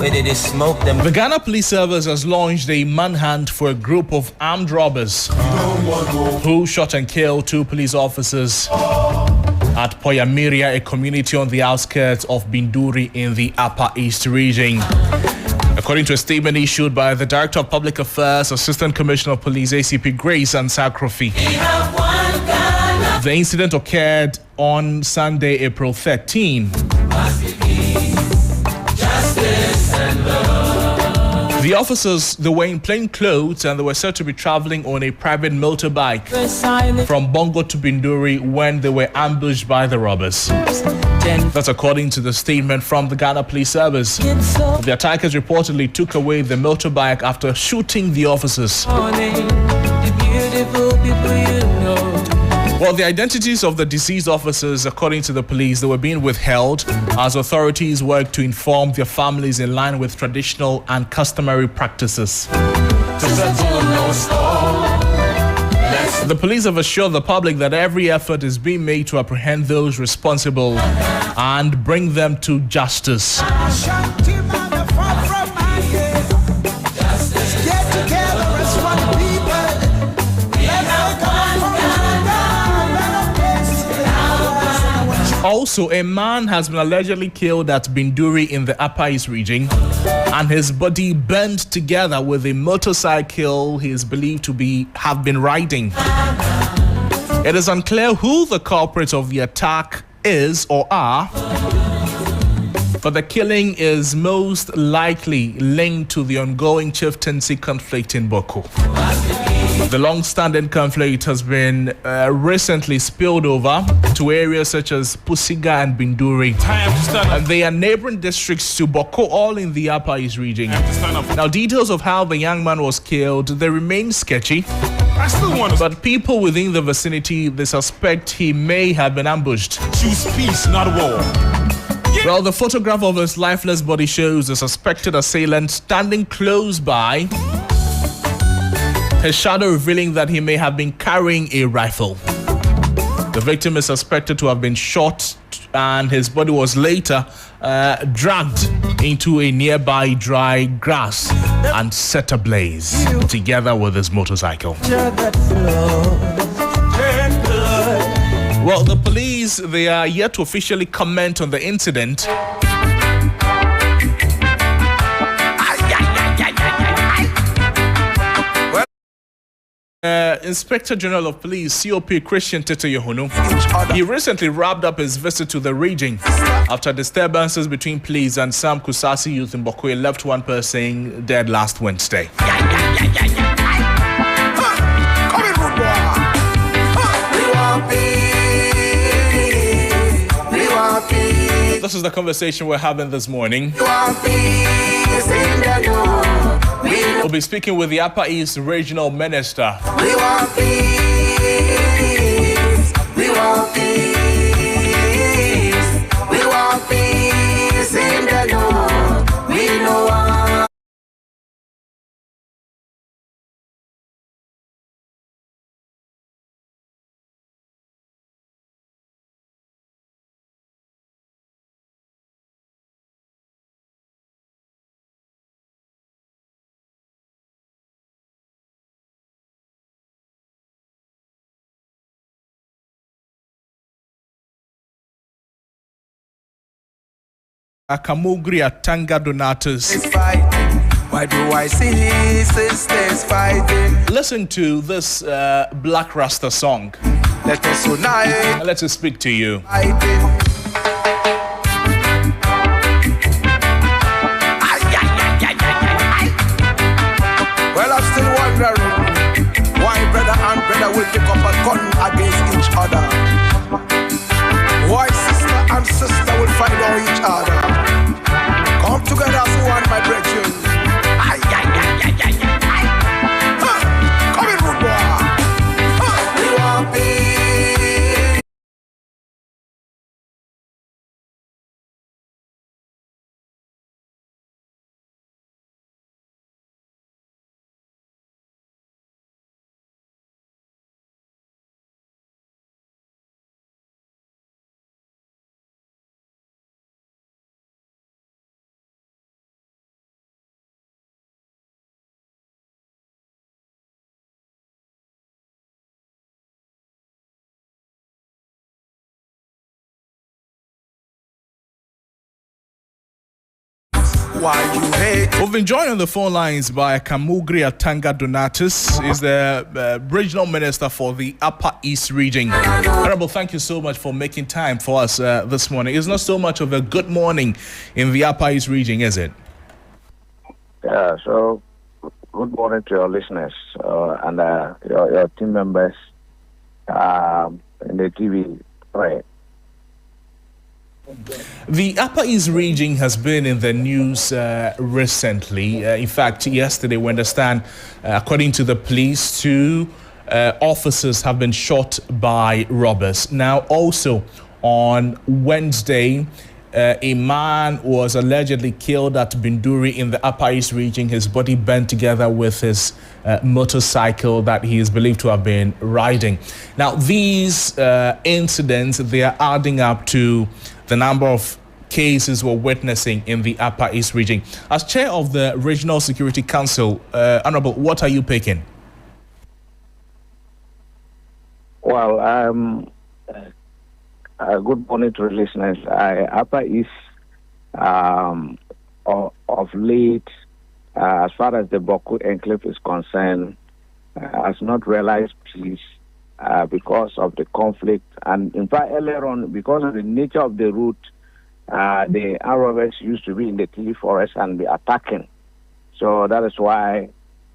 Where did they smoke them? The Ghana Police Service has launched a manhunt for a group of armed robbers who shot and killed 2 police officers at Poyamiria, a community on the outskirts of Binduri in the Upper East region. According to a statement issued by the Director of Public Affairs, Assistant Commissioner of Police, ACP Grace and Sakrofi, the incident occurred on Sunday, April 13. The officers, they were in plain clothes and they were said to be traveling on a private motorbike from Bongo to Binduri when they were ambushed by the robbers. That's according to the statement from the Ghana Police Service. The attackers reportedly took away the motorbike after shooting the officers. Well, the identities of the deceased officers, according to the police, they were being withheld as authorities work to inform their families in line with traditional and customary practices. The police have assured the public that every effort is being made to apprehend those responsible and bring them to justice. Also, a man has been allegedly killed at Binduri in the Upper East region, and his body burned together with a motorcycle he is believed to have been riding. It is unclear who the culprit of the attack is or are, but the killing is most likely linked to the ongoing chieftaincy conflict in Bawku. The long-standing conflict has been recently spilled over to areas such as Pusiga and Binduri. And they are neighboring districts to Bawku, all in the Upper East region. Now, details of how the young man was killed, they remain sketchy. But people within the vicinity, they suspect he may have been ambushed. Choose peace, not war. Well, the photograph of his lifeless body shows the suspected assailant standing close by, his shadow revealing that he may have been carrying a rifle. The victim is suspected to have been shot, and his body was later dragged into a nearby dry grass and set ablaze together with his motorcycle. Well, the police, they are yet to officially comment on the incident. Inspector General of Police, COP Christian Tete Yohunu, he recently wrapped up his visit to the region after disturbances between police and some Kusasi youth in Bawku left one person dead last Wednesday. This is the conversation we're having this morning. We'll be speaking with the Upper East Regional Minister. We want peace. We want peace. We want peace in the Lord. We know Akamugri Atanga Donatus. why do I see sisters fighting? Listen to this Black Rasta song. Let us unite. Let us speak to you. Well, I'm still wondering why brother and brother will pick up a gun against each other. Why sister and sister will fight on each other. Come together as one, my brethren. Why you hate? We've been joined on the phone lines by Kamugri Atanga Donatus. He's the regional minister for the Upper East region. Honorable, thank you so much for making time for us this morning. It's not so much of a good morning in the Upper East region, is it? Yeah, so good morning to your listeners and your team members in the TV. Right. The Upper East region has been in the news recently. In fact, yesterday we understand, according to the police, 2 officers have been shot by robbers. Now, also on Wednesday, a man was allegedly killed at Binduri in the Upper East region. His body bent together with his motorcycle that he is believed to have been riding. Now, these incidents, they are adding up to the number of cases we're witnessing in the Upper East region. As chair of the Regional Security Council, Honorable, what are you picking? Well, good morning to the listeners. Upper East, of late, as far as the Bawku enclave is concerned, has not realized peace because of the conflict. And in fact, earlier on, because of the nature of the route, the armed robbers used to be in the tea forest and be attacking. So that is why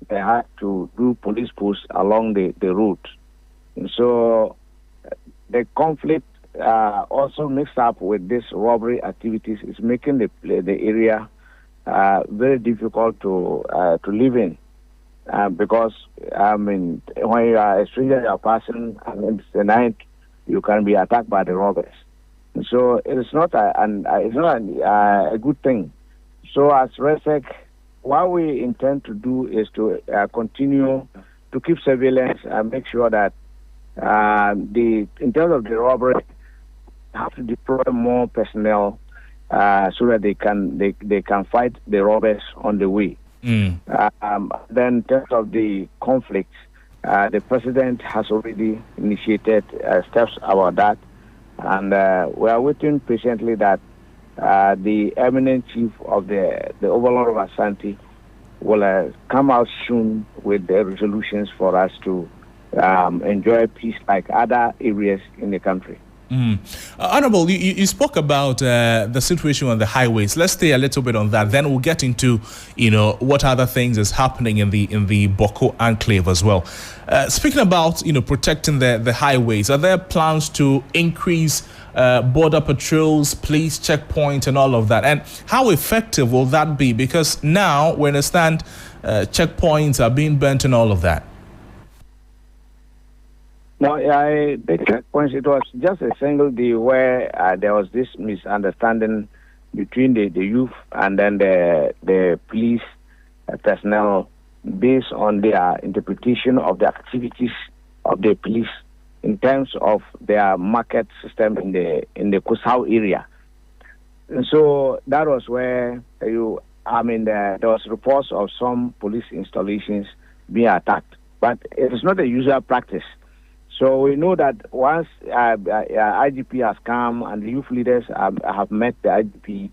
they had to do police posts along the route. And so the conflict also mixed up with this robbery activities is making the area very difficult to live in. Because, I mean, when you are a stranger, you are passing, and it's the night, you can be attacked by the robbers. And so it is not a good thing. So as RESEC, what we intend to do is to continue to keep surveillance and make sure that in terms of the robbery, have to deploy more personnel so that they can fight the robbers on the way. Then in terms of the conflict, the president has already initiated steps about that, and we are waiting patiently that the eminent chief of the Overlord of Ashanti will come out soon with the resolutions for us to enjoy peace like other areas in the country. Honorable, you spoke about the situation on the highways. Let's stay a little bit on that. Then we'll get into, what other things is happening in the Bawku enclave as well. Speaking about, protecting the highways, are there plans to increase border patrols, police checkpoints, and all of that? And how effective will that be? Because now we understand checkpoints are being burnt and all of that. No, the checkpoints, it was just a single day where there was this misunderstanding between the youth and then the police personnel based on their interpretation of the activities of the police in terms of their market system in the Kusau area. And so that was where there was reports of some police installations being attacked. But it is not a usual practice. So we know that once IGP has come and the youth leaders have met the IGP,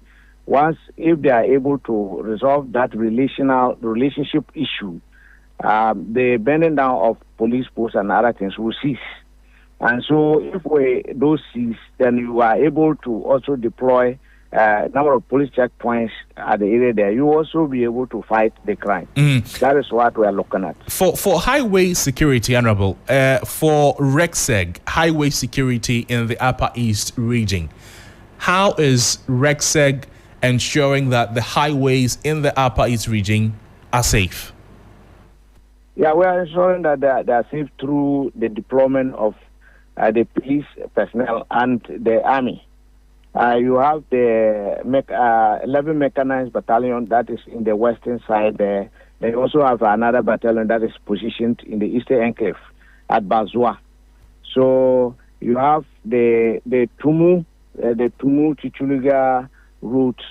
if they are able to resolve that relationship issue, the burning down of police posts and other things will cease. And so if those cease, then you are able to also deploy a number of police checkpoints at the area there. You also be able to fight the crime. That is what we are looking at. For highway security, Honorable, for RESEC, highway security in the Upper East region, how is RESEC ensuring that the highways in the Upper East region are safe? Yeah, we are ensuring that they are safe through the deployment of the police personnel and the army. You have the 11 Mechanized Battalion that is in the western side there. They also have another battalion that is positioned in the eastern enclave at Bazua. So you have the Tumu Chichuluga route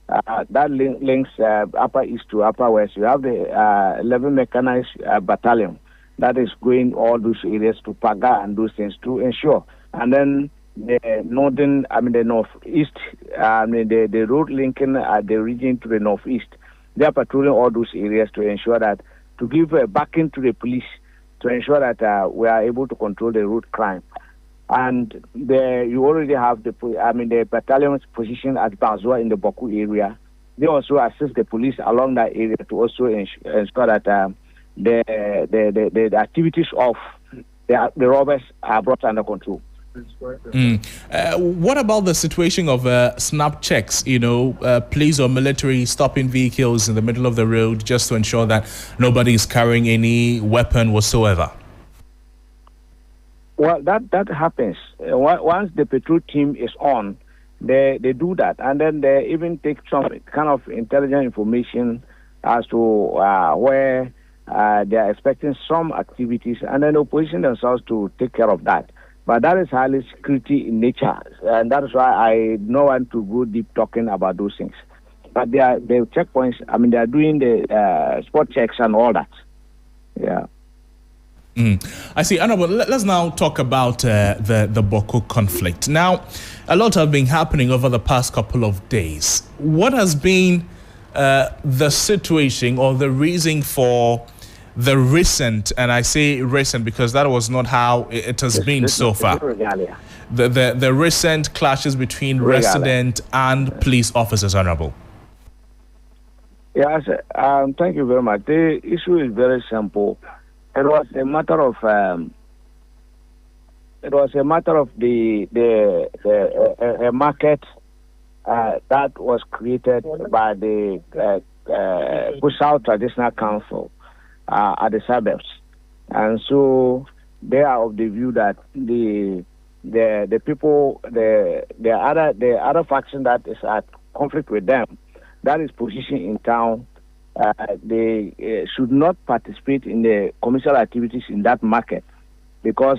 that links Upper East to Upper West. You have the 11 Mechanized Battalion that is going all those areas to Paga and those things to ensure. And then the northern, the northeast, the road linking the region to the northeast. They are patrolling all those areas to ensure that, to give backing to the police to ensure that we are able to control the road crime. And you already have the battalion's position at Bazua in the Bawku area. They also assist the police along that area to also ensure that the activities of the robbers are brought under control. What about the situation of snap checks, police or military stopping vehicles in the middle of the road just to ensure that nobody is carrying any weapon whatsoever? Well, that happens. Once the patrol team is on, they do that. And then they even take some kind of intelligent information as to where they are expecting some activities, and then they position themselves to take care of that. But that is highly security in nature, and that is why I don't want to go deep talking about those things. But the checkpoints, they are doing the spot checks and all that. Yeah. I see. Honorable, let's now talk about the Bawku conflict. Now, a lot have been happening over the past couple of days. What has been the situation or the reason for the recent, and I say recent because that was not how it has been so far, the recent clashes between resident and police officers, Honorable? Yes, thank you very much. The issue is very simple. It was a matter of a market that was created by the Kusau Traditional Council at the suburbs, and so they are of the view that the people, the other faction that is at conflict with them, that is positioned in town, they should not participate in the commercial activities in that market, because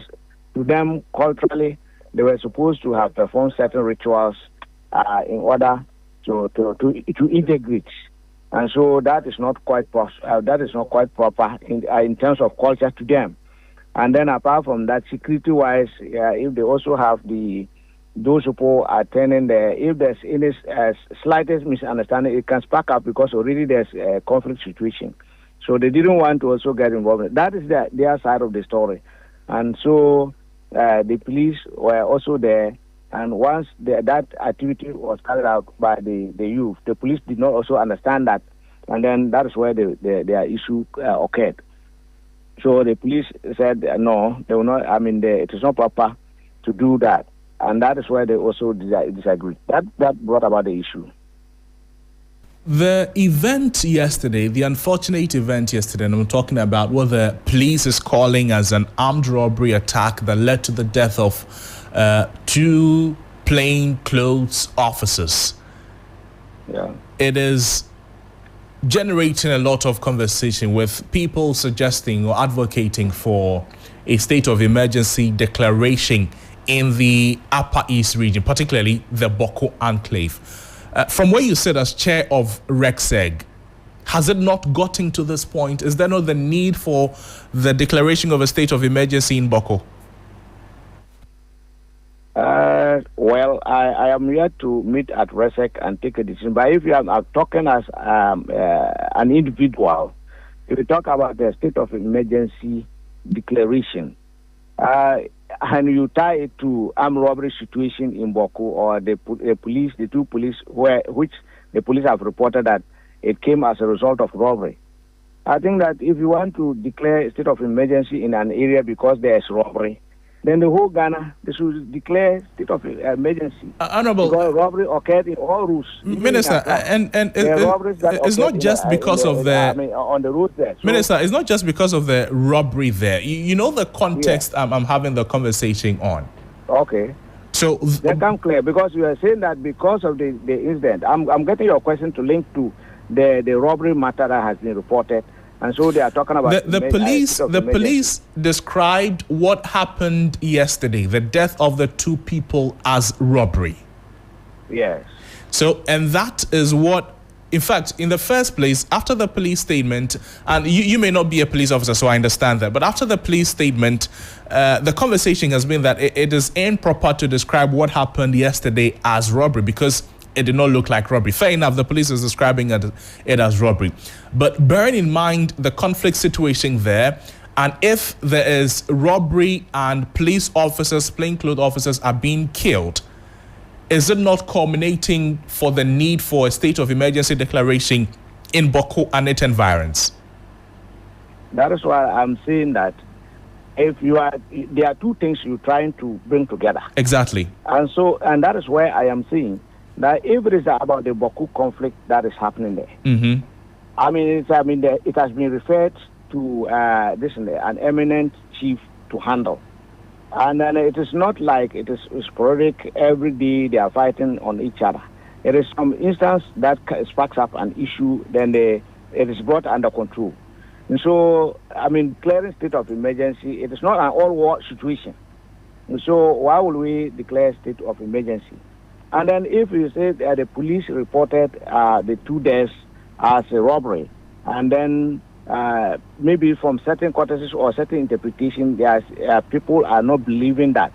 to them, culturally, they were supposed to have performed certain rituals in order to integrate. And so that is not quite proper in terms of culture to them. And then apart from that, security-wise, if they also have those people attending there, if there's any slightest misunderstanding, it can spark up because already there's a conflict situation. So they didn't want to also get involved. That is their side of the story. And so the police were also there. And once that activity was carried out by the youth, the police did not also understand that. And then that is where their issue occurred. So the police said, no, they will not, it is not proper to do that. And that is where they also disagreed. That brought about the issue. The event yesterday, the unfortunate event yesterday, and I'm talking about what the police is calling as an armed robbery attack that led to the death of 2 plainclothes officers. Yeah. It is generating a lot of conversation, with people suggesting or advocating for a state of emergency declaration in the Upper East region, particularly the Bawku enclave. From where you sit as chair of RECSEG, has it not gotten to this point? Is there not the need for the declaration of a state of emergency in Bawku? Well, I am here to meet at RECSEG and take a decision. But if you are talking as an individual, if you talk about the state of emergency declaration, and you tie it to armed robbery situation in Bawku, or the police, the 2 police, which the police have reported that it came as a result of robbery. I think that if you want to declare a state of emergency in an area because there is robbery, then the whole Ghana, they should declare state of emergency. Honorable, because robbery occurred in all routes. Minister, and it's not just because of on the road there. So, Minister, it's not just because of the robbery there. You know the context. Yeah. I'm having the conversation on. Okay. So that come clear, because you are saying that because of the incident. I'm getting your question to link to the robbery matter that has been reported. And so they are talking about the police. The police described what happened yesterday, the death of the 2 people, as robbery. Yes. So, and that is what in fact, in the first place, after the police statement, and you may not be a police officer, so I understand that, but after the police statement, the conversation has been that it is improper to describe what happened yesterday as robbery because it did not look like robbery. Fair enough, the police is describing it as robbery. But bearing in mind the conflict situation there, and if there is robbery and police officers, plainclothes officers are being killed, is it not culminating for the need for a state of emergency declaration in Bawku and its environs? That is why I'm saying that there are two things you're trying to bring together. Exactly. And that is why I am saying that if it is about the Bawku conflict that is happening there, mm-hmm. It has been referred to an eminent chief to handle. And then it is not like it is sporadic. Every day they are fighting on each other. There is some instance that sparks up an issue, then it is brought under control. And so, declaring state of emergency, it is not an all-war situation. And so why would we declare state of emergency? And then if you say that the police reported the 2 deaths as a robbery, and then maybe from certain courtesies or certain interpretation, people are not believing that.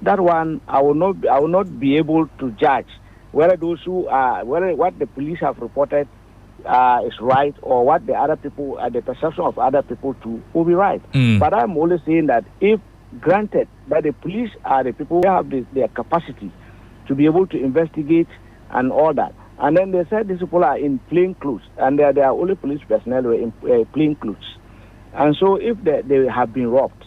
That one, I will not be able to judge whether whether what the police have reported is right or what the other people, the perception of other people too, will be right. But I'm only saying that if granted that the police are the people who have their capacity to be able to investigate and all that. And then they said these people are in plain clothes, and they are only police personnel who are in plain clothes. And so if they have been robbed,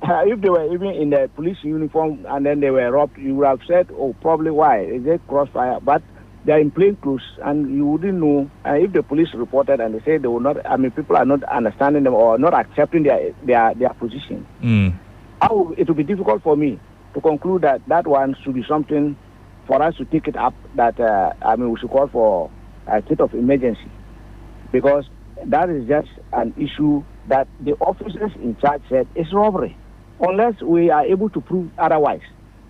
if they were even in the police uniform and then they were robbed, you would have said, oh, probably why? Is it crossfire? But they are in plain clothes, and you wouldn't know. If the police reported and they say they will not, people are not understanding them or not accepting their position, it will be difficult for me to conclude that one should be something for us to take it up, that we should call for a state of emergency, because that is just an issue that the officers in charge said is robbery, unless we are able to prove otherwise.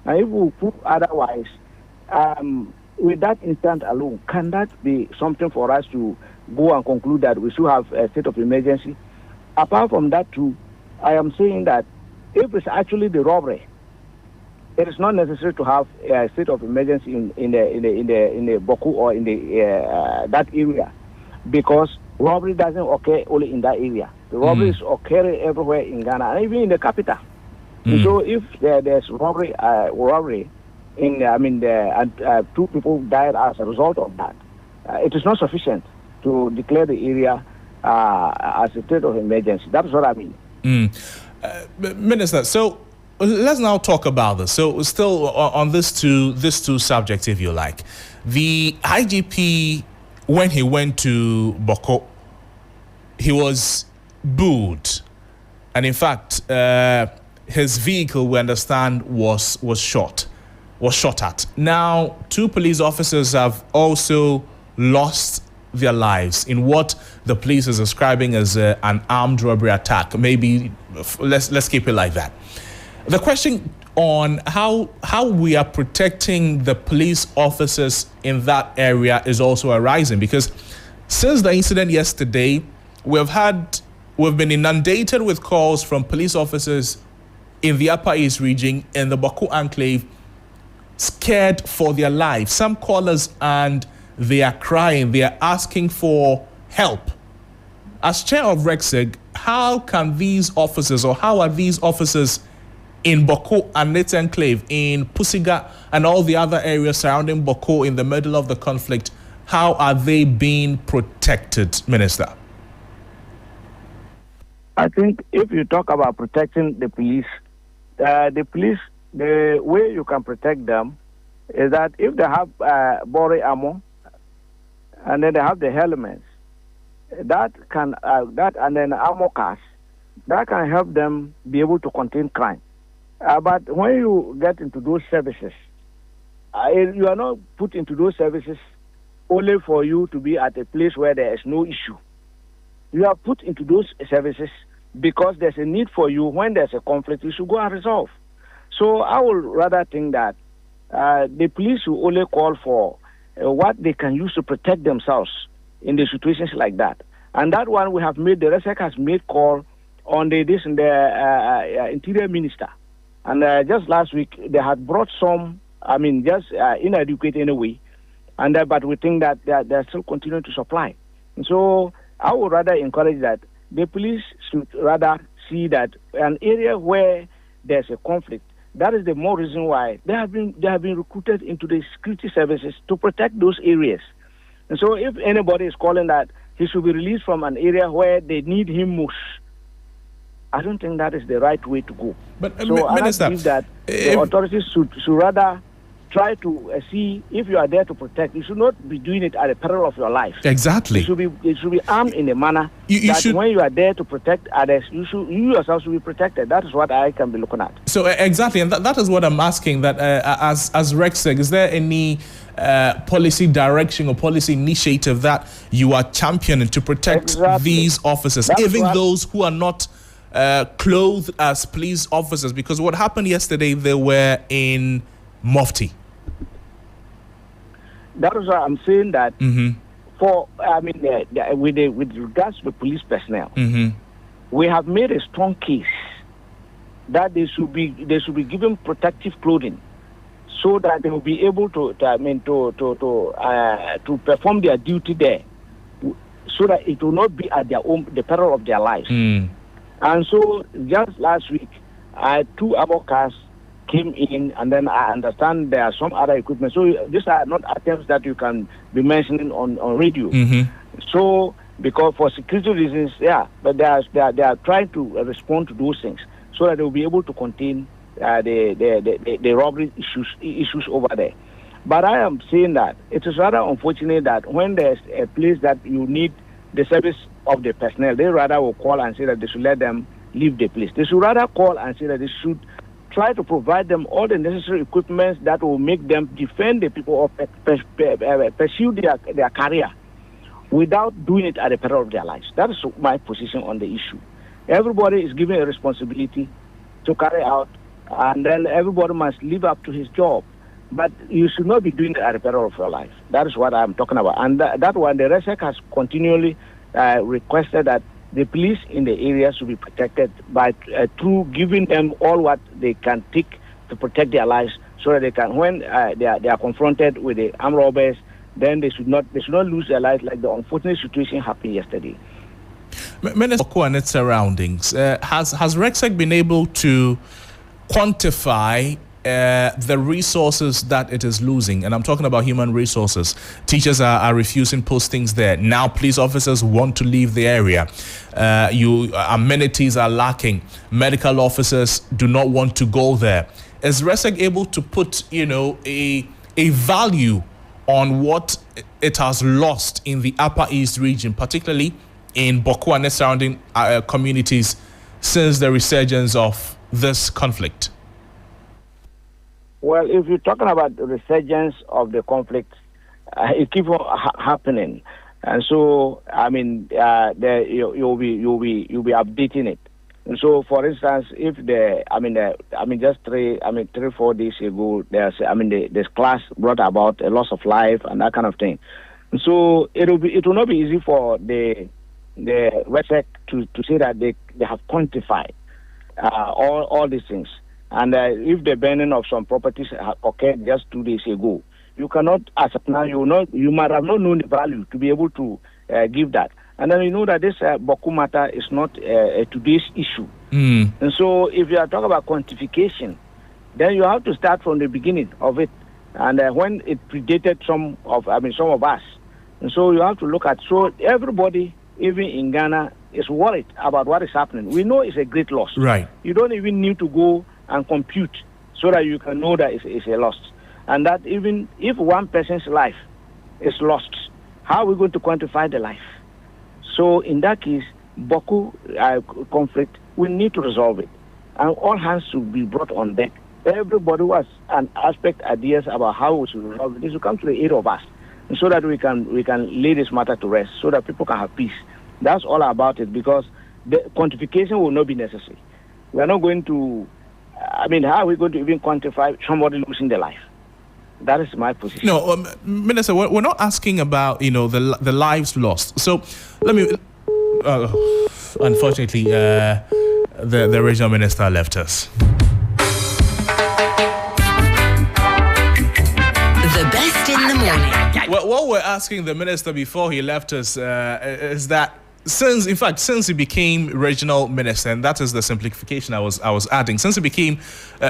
And if we prove otherwise, with that instance alone, can that be something for us to go and conclude that we should have a state of emergency? Apart from that too, I am saying that if it's actually the robbery, it is not necessary to have a state of emergency in the Bawku or in that area, because robbery doesn't occur only in that area. The robbery is occurring everywhere in Ghana, and even in the capital. So if there's robbery, and 2 people died as a result of that, it is not sufficient to declare the area as a state of emergency. That's what I mean. Minister, so let's now talk about this. So still on these two subjects, if you like. The IGP, when he went to Bawku, he was booed. And in fact, his vehicle, we understand, was shot at. Now, 2 police officers have also lost their lives in what the police is describing as an armed robbery attack. Maybe let's keep it like that. The question on how we are protecting the police officers in that area is also arising, because since the incident yesterday, we've been inundated with calls from police officers in the Upper East region, in the Bawku enclave, scared for their lives. Some callers, and they are crying, they are asking for help. As chair of RECSIG, how can these officers, or how are these officers in Bawku and its enclave, in Pusiga and all the other areas surrounding Bawku in the middle of the conflict, how are they being protected, Minister? I think if you talk about protecting the police, the way you can protect them is that if they have body armor and then they have the helmets, that and then armor cars, that can help them be able to contain crime. But when you get into those services, you are not put into those services only for you to be at a place where there is no issue. You are put into those services because there's a need for you. When there's a conflict, you should go and resolve. So I would rather think that the police will only call for what they can use to protect themselves in the situations like that. And that one we have made, the RESEC has made call on the Interior Minister. And just last week, they had brought some, just inadequate anyway. And but we think that they're still continuing to supply. And so I would rather encourage that the police should rather see that an area where there's a conflict, that is the more reason why they have been recruited into the security services to protect those areas. And so if anybody is calling that he should be released from an area where they need him most, I don't think that is the right way to go. But so Minister, I believe that the authorities should rather try to see if you are there to protect. You should not be doing it at the peril of your life. Exactly. It should be armed in a manner that when you are there to protect others, you yourself should be protected. That is what I can be looking at. So exactly, and that is what I'm asking. That as RECSEC, is there any policy direction or policy initiative that you are championing to protect these officers, even those who are not clothed as police officers? Because what happened yesterday, they were in Mufti. That is why I'm saying that with regards to the police personnel, we have made a strong case that they should be given protective clothing so that they will be able to perform their duty there, so that it will not be at the peril of their lives. And so just last week, 2 ABOC cars came in, and then I understand there are some other equipment. So these are not items that you can be mentioning on radio. So because for security reasons, but they are trying to respond to those things so that they will be able to contain the robbery issues over there. But I am saying that it is rather unfortunate that when there's a place that you need the service of the personnel, they rather will call and say that they should let them leave the place. They should rather call and say that they should try to provide them all the necessary equipment that will make them defend the people or pursue their career without doing it at the peril of their lives. That is my position on the issue. Everybody is given a responsibility to carry out, and then everybody must live up to his job. But you should not be doing it at the peril of your life. That is what I'm talking about. And that one, the RESEC has continually requested that the police in the area should be protected by through giving them all what they can take to protect their lives, so that they can, when they are confronted with the armed robbers, then they should not lose their lives like the unfortunate situation happened yesterday. Minister Bawku and its surroundings, has RECSEC been able to quantify the resources that it is losing? And I'm talking about human resources. Teachers are refusing postings there. Now police officers want to leave the area. Amenities are lacking. Medical officers do not want to go there. Is RESEC able to put, a value on what it has lost in the Upper East region, particularly in Bawku and its surrounding communities, since the resurgence of this conflict? Well, if you're talking about the resurgence of the conflict, it keeps on happening, and so you'll be updating it. And so, for instance, if just 3-4 days ago, this class brought about a loss of life and that kind of thing. And so it will not be easy for the RESEC to say that they have quantified all these things. And if the burning of some properties occurred just 2 days ago, you cannot, as of now, you might have not known the value to be able to give that. And then you know that this Bawku matter is not today's issue. And so if you are talking about quantification, then you have to start from the beginning of it. And when it predated some of us. And so you have to look at, so everybody, even in Ghana, is worried about what is happening. We know it's a great loss. Right. You don't even need to go and compute so that you can know that it's a loss. And that even if one person's life is lost, how are we going to quantify the life? So in that case, Bawku conflict, we need to resolve it. And all hands should be brought on deck. Everybody who has an aspect, ideas about how we should resolve it, this will come to the aid of us, and so that we can lay this matter to rest, so that people can have peace. That's all about it, because the quantification will not be necessary. We are not going to, how are we going to even quantify somebody losing their life? That is my position. No, Minister, we're not asking about, the lives lost. So let me, unfortunately, the regional minister left us. The best in the morning. Well, what we're asking the minister before he left us is that since he became regional minister, and that is the simplification I was adding, since he became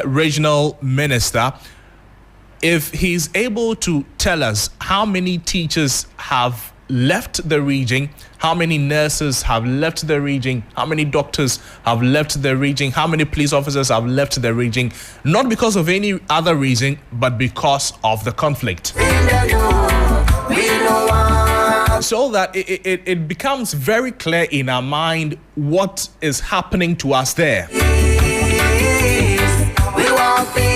regional minister, if he's able to tell us how many teachers have left the region, how many nurses have left the region, how many doctors have left the region, how many police officers have left the region, not because of any other reason, but because of the conflict. So that it becomes very clear in our mind what is happening to us there.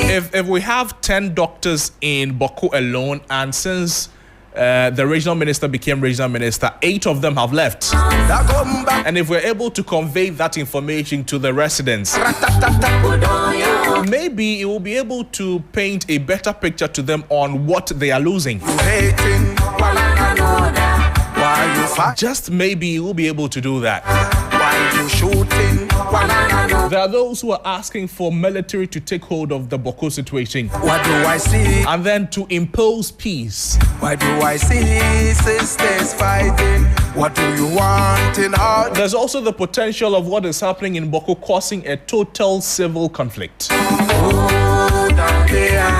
If we have 10 doctors in Bawku alone, and since the regional minister became regional minister, 8 of them have left. And if we're able to convey that information to the residents, maybe it will be able to paint a better picture to them on what they are losing. Just maybe we'll be able to do that. There are those who are asking for military to take hold of the Bawku situation. What do I see? And then to impose peace. Why do I see sisters fighting? What do you want in our... There's also the potential of what is happening in Bawku causing a total civil conflict. Oh, down there.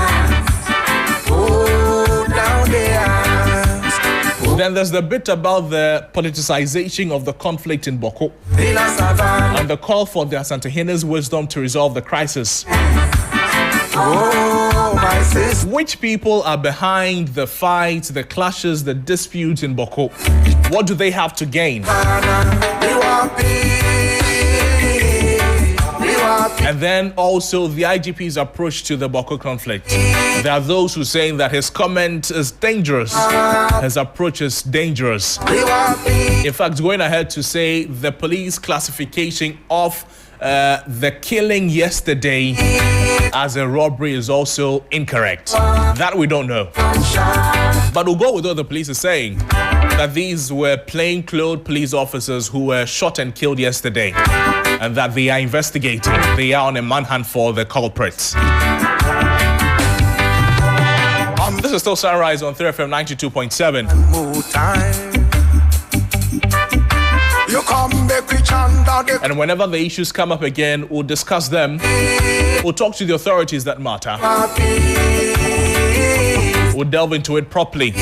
Oh, down there. Then there's the bit about the politicization of the conflict in Bawku and the call for the Asantehene's wisdom to resolve the crisis. Oh, my sister. Which people are behind the fights, the clashes, the disputes in Bawku? What do they have to gain? And then also the IGP's approach to the Bawku conflict. There are those who are saying that his comment is dangerous. His approach is dangerous. In fact, going ahead to say the police classification of the killing yesterday as a robbery is also incorrect. That we don't know. But we'll go with what the police is saying, that these were plainclothes police officers who were shot and killed yesterday, and that they are investigating. They are on a manhunt for the culprits. This is still Sunrise on 3FM 92.7. And whenever the issues come up again, we'll discuss them. We'll talk to the authorities that matter. We'll delve into it properly.